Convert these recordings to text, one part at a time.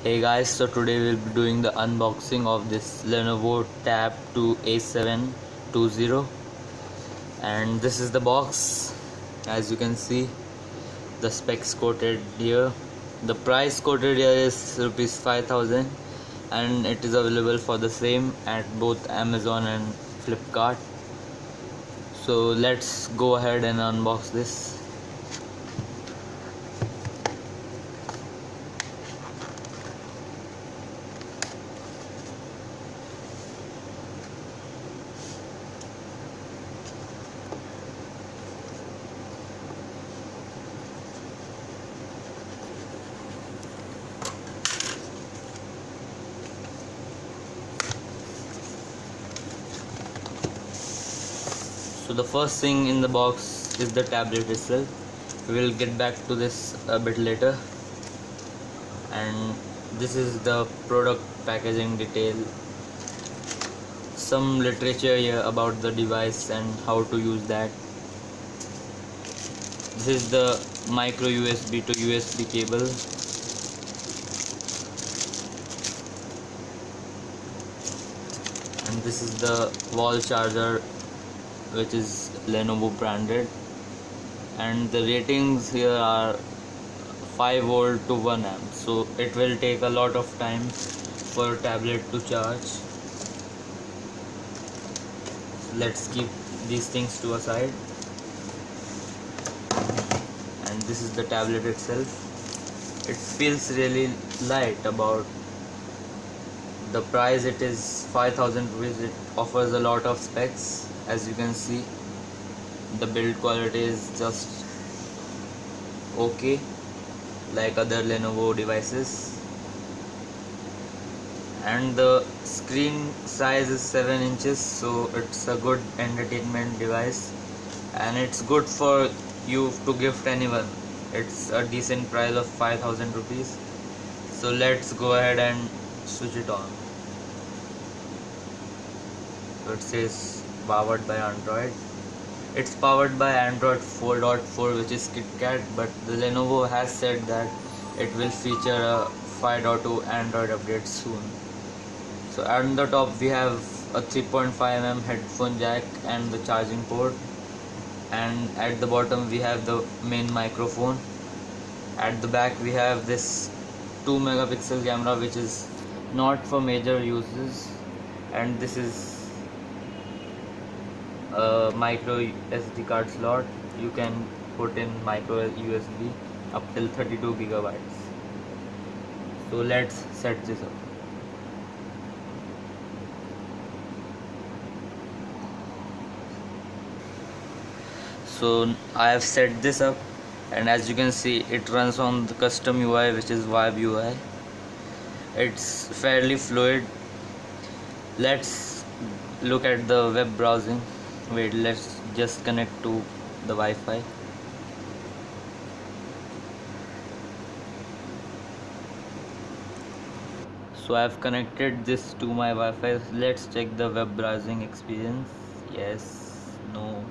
Hey guys, so today we'll be doing the unboxing of this Lenovo Tab 2 A720, and this is the box. As you can see, the specs quoted here. The price quoted here is rupees 5000, and it is available for the same at both Amazon and Flipkart. So let's go ahead and unbox this. So the first thing in the box is the tablet itself. We'll get back to this a bit later. And this is the product packaging detail, some literature here about the device and how to use that. This is the micro USB to USB cable, and this is the wall charger, which is Lenovo branded, and the ratings here are 5 volt to 1 amp, so it will take a lot of time for tablet to charge. Let's keep these things to a side. And this is the tablet itself. It feels really light. About the price, it is 5000 rupees. It offers a lot of specs. As you can see, the build quality is just okay, like other Lenovo devices, and the screen size is 7 inches, so it's a good entertainment device, and it's good for you to gift anyone. It's a decent price of 5000 rupees. So let's go ahead and switch it on. So it says powered by Android. It's powered by Android 4.4, which is KitKat, but the Lenovo has said that it will feature a 5.2 Android update soon. So on the top we have a 3.5mm headphone jack and the charging port, and at the bottom we have the main microphone. At the back we have this 2 megapixel camera, which is not for major uses, and this is a micro SD card slot. You can put in micro USB up till 32 gigabytes. So let's set this up. So I have set this up, and as you can see, it runs on the custom UI, which is Vibe UI. It's fairly fluid. Let's look at the web browsing. Wait, let's just connect to the Wi-Fi. So I've connected this to my Wi-Fi. Let's check the web browsing experience. Yes, no.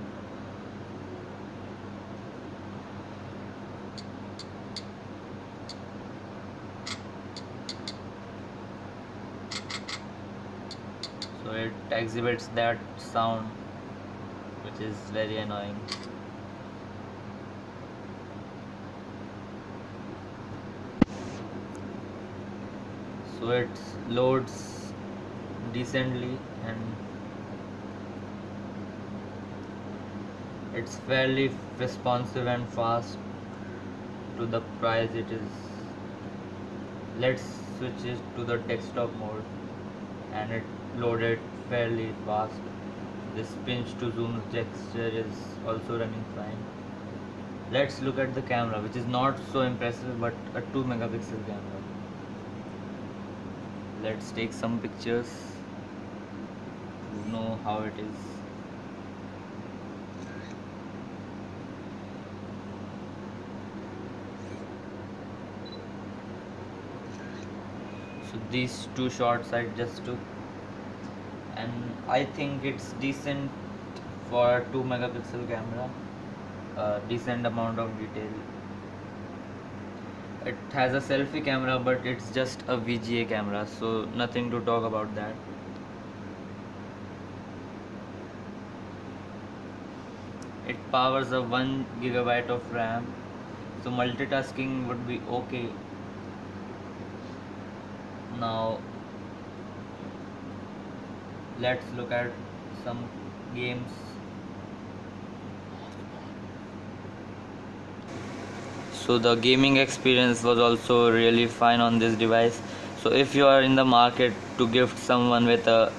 So it exhibits that sound, which is very annoying. So it loads decently, and it's fairly responsive and fast to the price it is. Let's switch it to the desktop mode, and it loaded fairly fast. This pinch to zoom gesture is also running fine. Let's look at the camera, which is not so impressive, but a 2 megapixel camera. Let's take some pictures to know how it is. So these two shots I just took, and I think it's decent for a 2 megapixel camera. A decent amount of detail. it has a selfie camera, but it's just a VGA camera, so nothing to talk about that. It powers a 1 gigabyte of RAM, so multitasking would be okay. Now let's look at some games. So the gaming experience was also really fine on this device. So if you are in the market to gift someone with a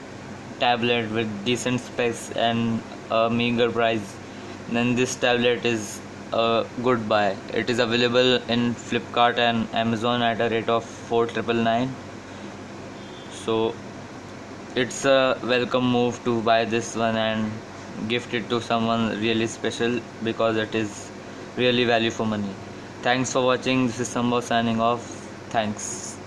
tablet with decent specs and a meager price, then this tablet is a good buy. It is available in Flipkart and Amazon at a rate of 4,999. So it's a welcome move to buy this one and gift it to someone really special, because it is really value for money. Thanks for watching. This is Sambhav signing off. Thanks.